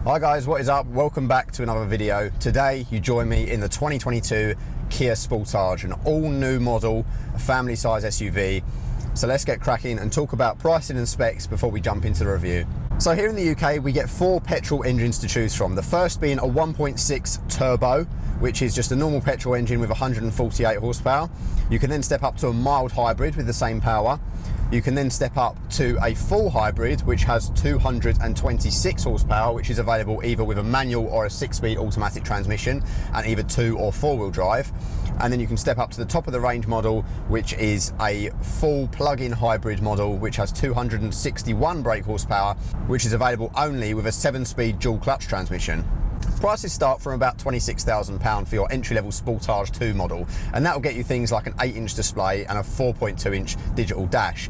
Hi guys, what is up? Welcome back to another video. Today you join me in the 2022 Kia Sportage, an all new model, a family size SUV. So let's get cracking and talk about pricing and specs before we jump into the review. So here in the UK we get 4 petrol engines to choose from. The first being a 1.6 turbo, which is just a normal petrol engine with 148 horsepower. You can then step up to a mild hybrid with the same power. You can then step up to a full hybrid, which has 226 horsepower, which is available either with a manual or a 6-speed automatic transmission, and either 2 or 4-wheel drive. And then you can step up to the top of the range model, which is a full plug-in hybrid model, which has 261 brake horsepower, which is available only with a 7-speed dual clutch transmission. Prices start from about £26,000 for your entry-level Sportage 2 model, and that will get you things like an 8-inch display and a 4.2-inch digital dash.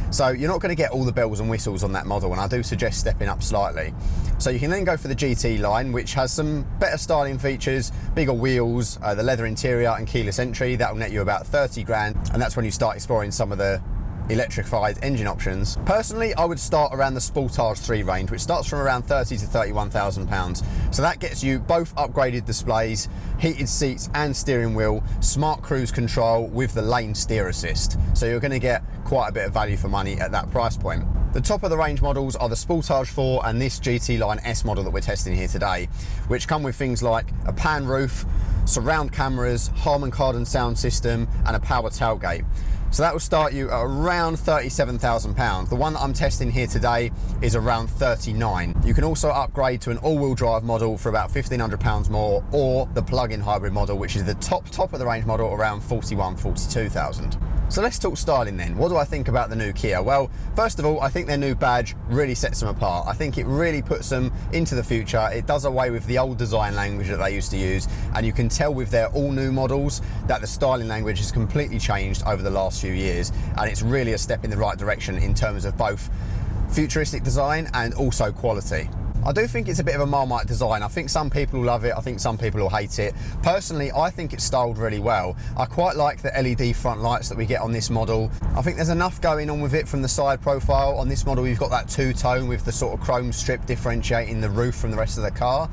So you're not going to get all the bells and whistles on that model, and I do suggest stepping up slightly. So you can then go for the GT line, which has some better styling features, bigger wheels, the leather interior and keyless entry. That will net you about 30 grand, and that's when you start exploring some of the electrified engine options. Personally, I would start around the Sportage 3 range, which starts from around £30,000 to £31,000. So that gets you both upgraded displays, heated seats and steering wheel, smart cruise control with the lane steer assist. So you're going to get quite a bit of value for money at that price point. The top of the range models are the Sportage 4 and this GT Line S model that we're testing here today, which come with things like a pan roof, surround cameras, Harman Kardon sound system and a power tailgate. So that will start you at around £37,000. The one that I'm testing here today is around £39,000. You can also upgrade to an all-wheel drive model for about £1,500 more, or the plug-in hybrid model, which is the top of the range model, around £41,000, £42,000. So let's talk styling then. What do I think about the new Kia? Well, first of all, I think their new badge really sets them apart. I think it really puts them into the future. It does away with the old design language that they used to use, and you can tell with their all new models that the styling language has completely changed over the last few years, and it's really a step in the right direction in terms of both futuristic design and also quality. I do think it's a bit of a Marmite design. I think some people will love it, I think some people will hate it. Personally, I think it's styled really well. I quite like the LED front lights that we get on this model. I think there's enough going on with it from the side profile. On this model, you've got that two-tone with the sort of chrome strip differentiating the roof from the rest of the car.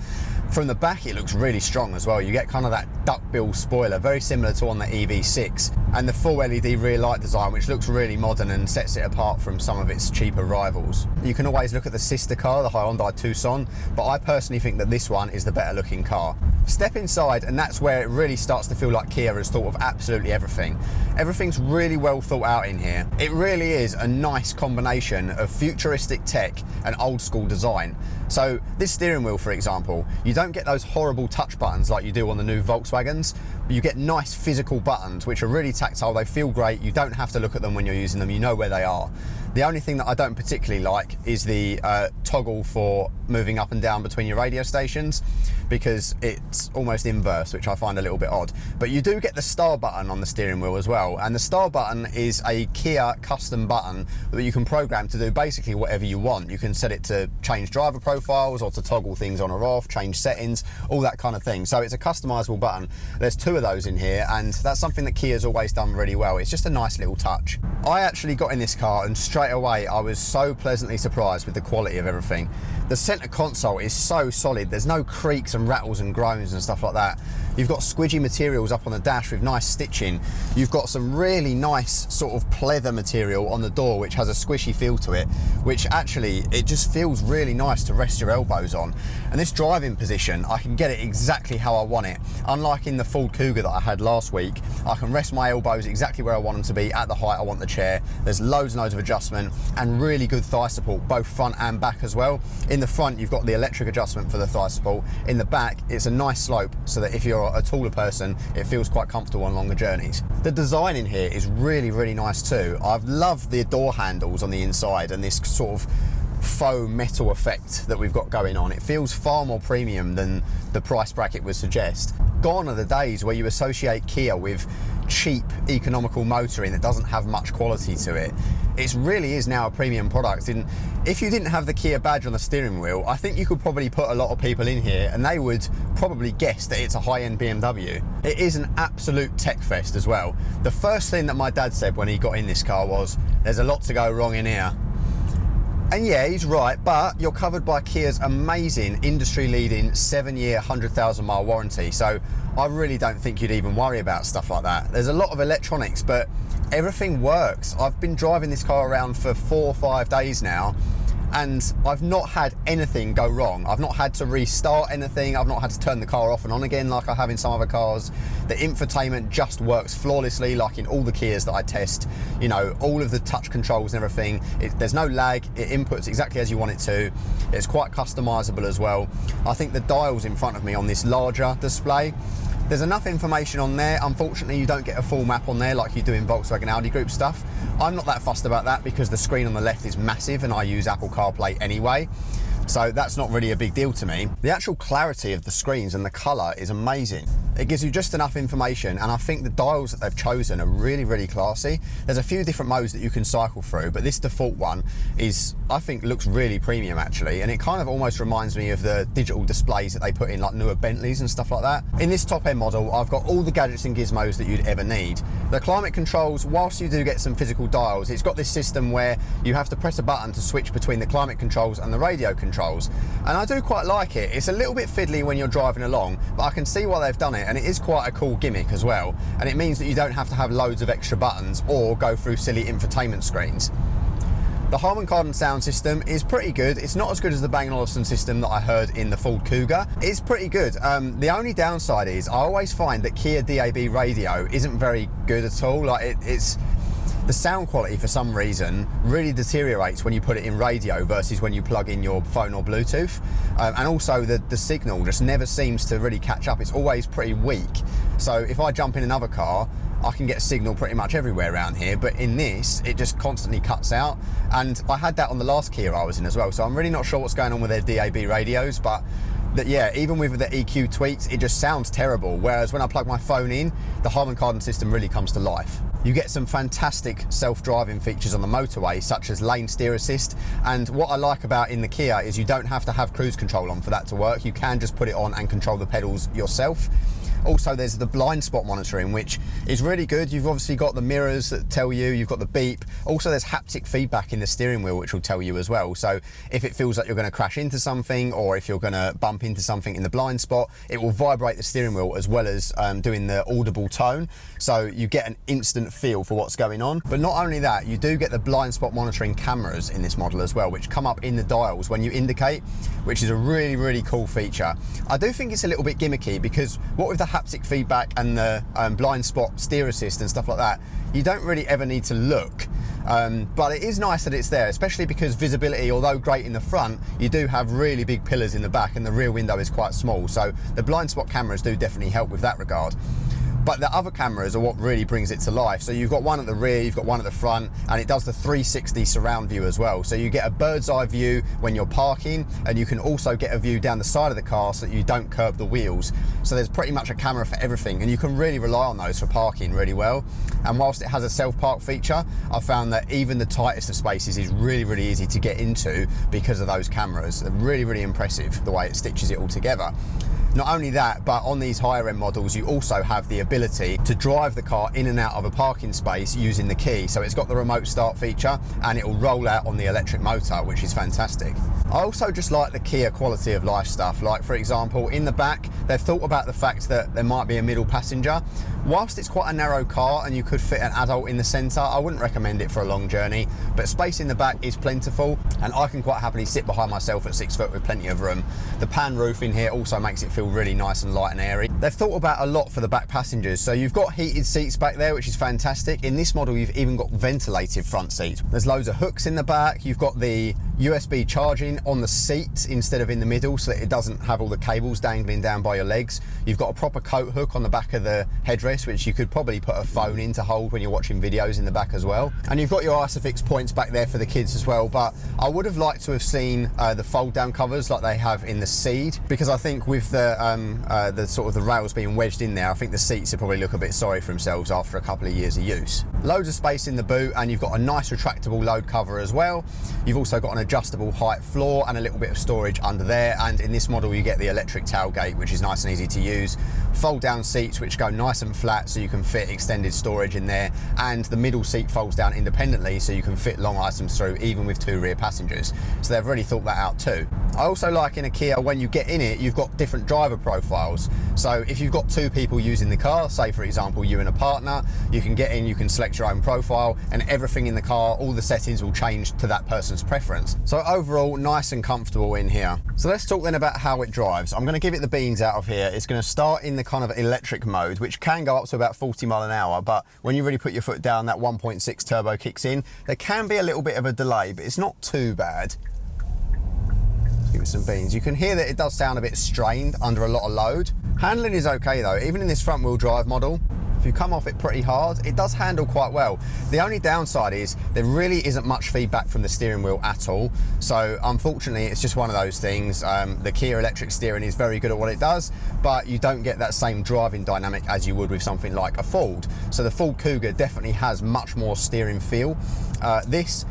From the back, it looks really strong as well. You get kind of that duckbill spoiler, very similar to on the EV6, and the full LED rear light design, which looks really modern and sets it apart from some of its cheaper rivals. You can always look at the sister car, the Hyundai Tucson, but I personally think that this one is the better looking car. Step inside and that's where it really starts to feel like Kia has thought of absolutely everything. Everything's really well thought out in here. It really is a nice combination of futuristic tech and old school design. So this steering wheel, for example, you don't get those horrible touch buttons like you do on the new Volkswagens. You get nice physical buttons which are really tactile, they feel great, you don't have to look at them when you're using them, you know where they are. The only thing that I don't particularly like is the toggle for moving up and down between your radio stations, because it's almost inverse, which I find a little bit odd. But you do get the star button on the steering wheel as well, and the star button is a Kia custom button that you can program to do basically whatever you want. You can set it to change driver profiles or to toggle things on or off, change settings, all that kind of thing. So it's a customizable button. There's 2 of those in here, and that's something that Kia's always done really well. It's just a nice little touch. I actually got in this car and straight away I was so pleasantly surprised with the quality of everything. The center console is so solid. There's no creaks and rattles and groans and stuff like that. You've got squidgy materials up on the dash with nice stitching. You've got some really nice sort of pleather material on the door which has a squishy feel to it, which actually it just feels really nice to rest your elbows on. And this driving position, I can get it exactly how I want it. Unlike in the Ford Kuga that I had last week, I can rest my elbows exactly where I want them to be at the height I want the chair. There's loads and loads of adjustment and really good thigh support, both front and back as well. In the front, you've got the electric adjustment for the thigh support. In the back, it's a nice slope so that if you're a taller person, it feels quite comfortable on longer journeys. The design in here is really, really nice too. I've loved the door handles on the inside and this sort of faux metal effect that we've got going on. It feels far more premium than the price bracket would suggest. Gone are the days where you associate Kia with cheap economical motoring that doesn't have much quality to it. It really is now a premium product, and if you didn't have the Kia badge on the steering wheel, I think you could probably put a lot of people in here and they would probably guess that it's a high-end BMW. It is an absolute tech fest as well. The first thing that my dad said when he got in this car was, "There's a lot to go wrong in here." And yeah, he's right, but you're covered by Kia's amazing industry-leading 7-year, 100,000 mile warranty. So I really don't think you'd even worry about stuff like that. There's a lot of electronics, but everything works. I've been driving this car around for 4 or 5 days now, and I've not had anything go wrong. I've not had to restart anything. I've not had to turn the car off and on again like I have in some other cars. The infotainment just works flawlessly, like in all the Kias that I test. You know, all of the touch controls and everything. There's no lag. It inputs exactly as you want it to. It's quite customizable as well. I think the dials in front of me on this larger display, there's enough information on there. Unfortunately, you don't get a full map on there like you do in Volkswagen Audi Group stuff. I'm not that fussed about that because the screen on the left is massive and I use Apple CarPlay anyway. So that's not really a big deal to me. The actual clarity of the screens and the colour is amazing. It gives you just enough information, and I think the dials that they've chosen are really, really classy. There's a few different modes that you can cycle through, but this default one is, I think, looks really premium actually, and it kind of almost reminds me of the digital displays that they put in like newer Bentleys and stuff like that. In this top end model, I've got all the gadgets and gizmos that you'd ever need. The climate controls, whilst you do get some physical dials, it's got this system where you have to press a button to switch between the climate controls and the radio controls. And I do quite like it. It's a little bit fiddly when you're driving along, but I can see why they've done it, and it is quite a cool gimmick as well. And it means that you don't have to have loads of extra buttons or go through silly infotainment screens. The Harman Kardon sound system is pretty good. It's not as good as the Bang & Olufsen system that I heard in the Ford Kuga. It's pretty good. The only downside is I always find that Kia DAB radio isn't very good at all. Like it's the sound quality for some reason really deteriorates when you put it in radio versus when you plug in your phone or Bluetooth. And also the signal just never seems to really catch up. It's always pretty weak. So if I jump in another car, I can get a signal pretty much everywhere around here, but in this, it just constantly cuts out. And I had that on the last Kia I was in as well, so I'm really not sure what's going on with their DAB radios, but yeah, even with the EQ tweaks, it just sounds terrible. Whereas when I plug my phone in, the Harman Kardon system really comes to life. You get some fantastic self-driving features on the motorway, such as lane steer assist. And what I like about in the Kia is you don't have to have cruise control on for that to work. You can just put it on and control the pedals yourself. Also, there's the blind spot monitoring, which is really good. You've obviously got the mirrors that tell you, you've got the beep. Also, there's haptic feedback in the steering wheel, which will tell you as well. So if it feels like you're going to crash into something, or if you're going to bump into something in the blind spot, it will vibrate the steering wheel as well as doing the audible tone. So you get an instant feel for what's going on. But not only that, you do get the blind spot monitoring cameras in this model as well, which come up in the dials when you indicate, which is a really, really cool feature. I do think it's a little bit gimmicky because what with the haptic feedback and the blind spot steer assist and stuff like that, you don't really ever need to look. But it is nice that it's there, especially because visibility, although great in the front, you do have really big pillars in the back and the rear window is quite small. So the blind spot cameras do definitely help with that regard. But the other cameras are what really brings it to life. So you've got one at the rear, you've got one at the front, and it does the 360 surround view as well. So you get a bird's eye view when you're parking, and you can also get a view down the side of the car so that you don't curb the wheels. So there's pretty much a camera for everything, and you can really rely on those for parking really well. And whilst it has a self-park feature, I've found that even the tightest of spaces is really, really easy to get into because of those cameras. They're really, really impressive the way it stitches it all together. Not only that, but on these higher end models, you also have the ability to drive the car in and out of a parking space using the key. So it's got the remote start feature and it will roll out on the electric motor, which is fantastic. I also just like the Kia quality of life stuff. Like for example, in the back, they've thought about the fact that there might be a middle passenger. Whilst it's quite a narrow car and you could fit an adult in the centre, I wouldn't recommend it for a long journey, but space in the back is plentiful and I can quite happily sit behind myself at 6 foot with plenty of room. The pan roof in here also makes it feel really nice and light and airy. They've thought about a lot for the back passengers. So you've got heated seats back there, which is fantastic. In this model, you've even got ventilated front seats. There's loads of hooks in the back. You've got the USB charging on the seat instead of in the middle so that it doesn't have all the cables dangling down by your legs. You've got a proper coat hook on the back of the headrest, which you could probably put a phone in to hold when you're watching videos in the back as well. And you've got your Isofix points back there for the kids as well, but I would have liked to have seen the fold down covers like they have in the Seed, because I think with the sort of the rails being wedged in there, I think the seats would probably look a bit sorry for themselves after a couple of years of use. Loads of space in the boot, and you've got a nice retractable load cover as well. You've also got an adjustable height floor and a little bit of storage under there, and in this model you get the electric tailgate, which is nice and easy to use. fold down seats which go nice and flat so you can fit extended storage in there, and the middle seat folds down independently so you can fit long items through even with 2 rear passengers. So they've really thought that out too. I also like in a Kia, when you get in it, you've got different driver profiles. So if you've got 2 people using the car, say for example you and a partner, you can get in, you can select your own profile, and everything in the car, all the settings will change to that person's preference. So overall, nice and comfortable in here. So let's talk then about how it drives. I'm going to give it the beans out of here. It's going to start in the kind of electric mode, which can go up to about 40 mile an hour, but when you really put your foot down, that 1.6 turbo kicks in. There can be a little bit of a delay, but it's not too bad. Let's give it some beans. You can hear that it does sound a bit strained under a lot of load. Handling is okay though, even in this front wheel drive model. If you come off it pretty hard, it does handle quite well. The only downside is there really isn't much feedback from the steering wheel at all. So unfortunately, it's just one of those things. The Kia electric steering is very good at what it does, but you don't get that same driving dynamic as you would with something like a Ford. So the Ford Kuga definitely has much more steering feel. It's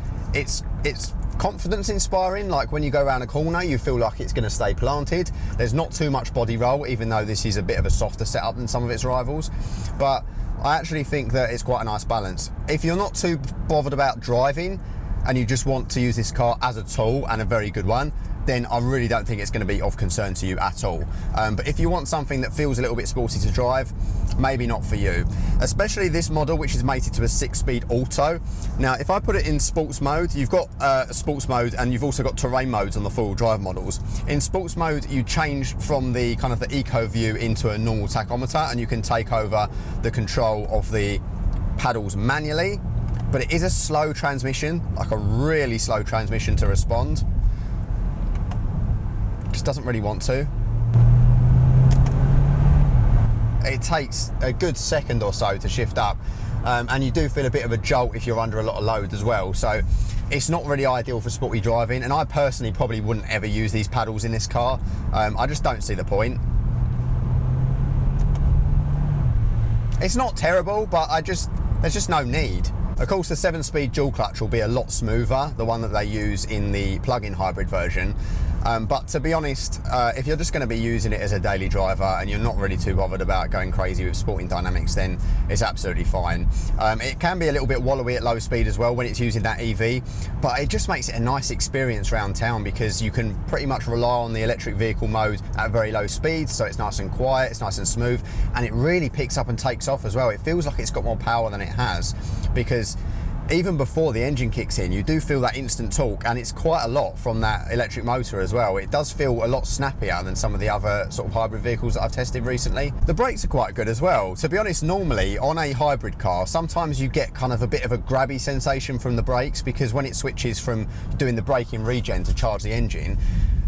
confidence inspiring, like when you go around a corner you feel like it's going to stay planted. There's not too much body roll, even though this is a bit of a softer setup than some of its rivals, but I actually think that it's quite a nice balance. If you're not too bothered about driving and you just want to use this car as a tool, and a very good one, then I really don't think it's going to be of concern to you at all. But if you want something that feels a little bit sporty to drive, maybe not for you. Especially this model, which is mated to a 6-speed auto. Now, if I put it in sports mode, you've got sports mode and you've also got terrain modes on the full drive models. In sports mode, you change from the kind of the eco view into a normal tachometer, and you can take over the control of the paddles manually. But it is a slow transmission, like a really slow transmission to respond. Just doesn't really want to. It takes a good second or so to shift up, and you do feel a bit of a jolt if you're under a lot of load as well. So it's not really ideal for sporty driving, and I personally probably wouldn't ever use these paddles in this car. I just don't see the point. It's not terrible, but there's just no need. Of course, the 7-speed dual clutch will be a lot smoother, the one that they use in the plug-in hybrid version. But to be honest, if you're just going to be using it as a daily driver and you're not really too bothered about going crazy with sporting dynamics, then it's absolutely fine. It can be a little bit wallowy at low speed as well when it's using that EV, but it just makes it a nice experience around town because you can pretty much rely on the electric vehicle mode at very low speeds, so it's nice and quiet, it's nice and smooth, and it really picks up and takes off as well. It feels like it's got more power than it has, because even before the engine kicks in, you do feel that instant torque, and it's quite a lot from that electric motor as well. It does feel a lot snappier than some of the other sort of hybrid vehicles that I've tested recently. The brakes are quite good as well. To be honest, normally on a hybrid car, sometimes you get kind of a bit of a grabby sensation from the brakes, because when it switches from doing the braking regen to charge the engine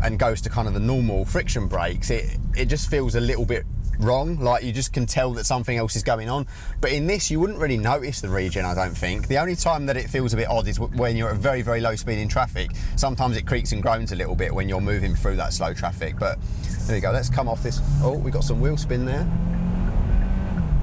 and goes to kind of the normal friction brakes, it just feels a little bit wrong, like you just can tell that something else is going on. But in this, you wouldn't really notice the regen, I don't think. The only time that it feels a bit odd is when you're at very, very low speed in traffic. Sometimes it creaks and groans a little bit when you're moving through that slow traffic. But there you go, let's come off this. Oh, we got some wheel spin there.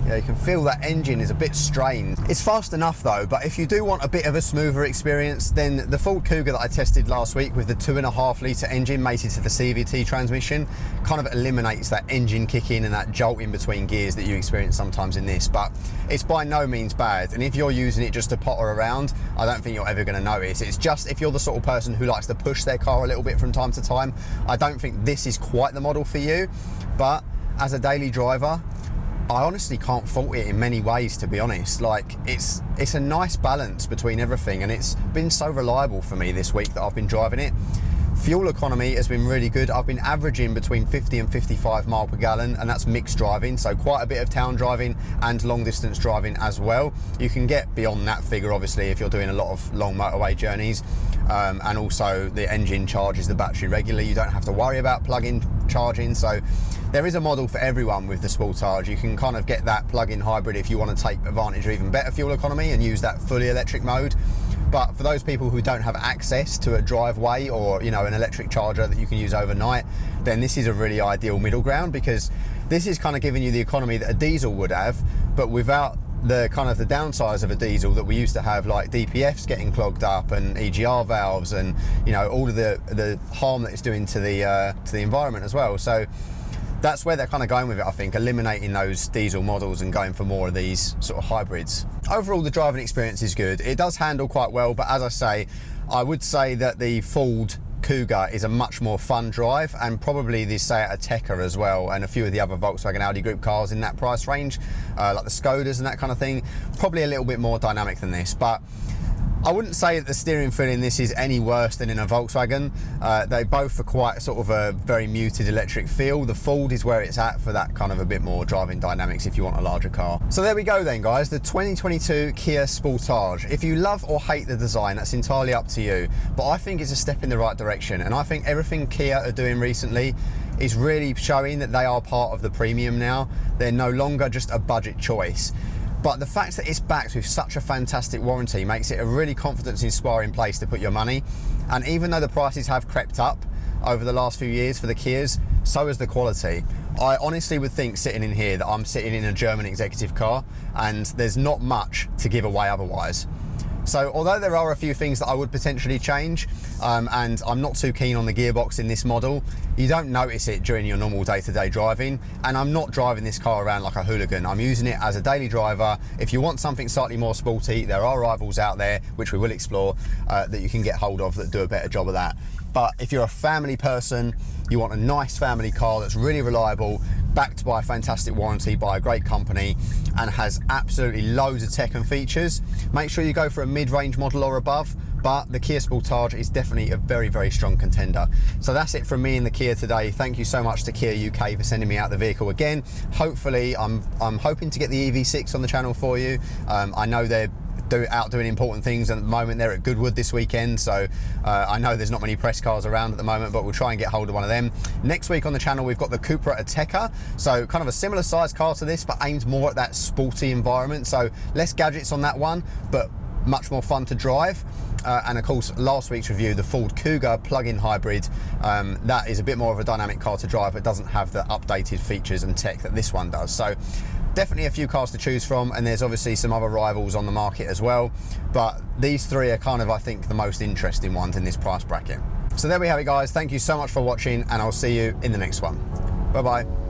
Yeah, you can feel that engine is a bit strained. It's fast enough though, but if you do want a bit of a smoother experience, then the Ford Kuga that I tested last week with the 2.5 litre engine mated to the CVT transmission kind of eliminates that engine kick in and that jolt in between gears that you experience sometimes in this. But it's by no means bad, and if you're using it just to potter around, I don't think you're ever going to notice. It's just if you're the sort of person who likes to push their car a little bit from time to time, I don't think this is quite the model for you. But as a daily driver, I honestly can't fault it in many ways, to be honest. Like, it's a nice balance between everything, and it's been so reliable for me this week that I've been driving it. Fuel economy has been really good. I've been averaging between 50 and 55 mile per gallon, and that's mixed driving, so quite a bit of town driving and long distance driving as well. You can get beyond that figure obviously if you're doing a lot of long motorway journeys, and also the engine charges the battery regularly. You don't have to worry about plug-in charging, so there is a model for everyone with the Sportage. You can kind of get that plug-in hybrid if you want to take advantage of even better fuel economy and use that fully electric mode. But for those people who don't have access to a driveway or, you know, an electric charger that you can use overnight, then this is a really ideal middle ground, because this is kind of giving you the economy that a diesel would have, but without the kind of the downsides of a diesel that we used to have, like DPFs getting clogged up and EGR valves and, you know, all of the harm that it's doing to the environment as well. So that's where they're kind of going with it, I think, eliminating those diesel models and going for more of these sort of hybrids. Overall, the driving experience is good. It does handle quite well, but as I say, I would say that the Ford Kuga is a much more fun drive, and probably the Seat Ateca as well, and a few of the other Volkswagen Audi group cars in that price range, like the Skodas and that kind of thing, probably a little bit more dynamic than this. But I wouldn't say that the steering feel in this is any worse than in a Volkswagen. They both are quite sort of a very muted electric feel. The Ford is where it's at for that kind of a bit more driving dynamics if you want a larger car. So there we go then, guys, the 2022 Kia Sportage. If you love or hate the design, that's entirely up to you, but I think it's a step in the right direction, and I think everything Kia are doing recently is really showing that they are part of the premium now. They're no longer just a budget choice. But the fact that it's backed with such a fantastic warranty makes it a really confidence-inspiring place to put your money. And even though the prices have crept up over the last few years for the Kias, so has the quality. I honestly would think sitting in here that I'm sitting in a German executive car, and there's not much to give away otherwise. So although there are a few things that I would potentially change, and I'm not too keen on the gearbox in this model, you don't notice it during your normal day-to-day driving, and I'm not driving this car around like a hooligan. I'm using it as a daily driver. If you want something slightly more sporty, there are rivals out there, which we will explore, that you can get hold of that do a better job of that. But if you're a family person, you want a nice family car that's really reliable, backed by a fantastic warranty by a great company, and has absolutely loads of tech and features, make sure you go for a mid-range model or above. But the Kia Sportage is definitely a very, very strong contender. So that's it from me in the Kia today. Thank you so much to Kia UK for sending me out the vehicle again. Hopefully, I'm hoping to get the EV6 on the channel for you. I know they're out doing important things, and at the moment they're at Goodwood this weekend, so I know there's not many press cars around at the moment, but we'll try and get hold of one of them. Next week on the channel we've got the Cupra Ateca, so kind of a similar size car to this, but aimed more at that sporty environment, so less gadgets on that one, but much more fun to drive. And of course, last week's review, the Ford Kuga plug-in hybrid, that is a bit more of a dynamic car to drive, but doesn't have the updated features and tech that this one does. So definitely a few cars to choose from, and there's obviously some other rivals on the market as well, but these three are kind of, I think, the most interesting ones in this price bracket. So there we have it, guys. Thank you so much for watching, and I'll see you in the next one. Bye bye.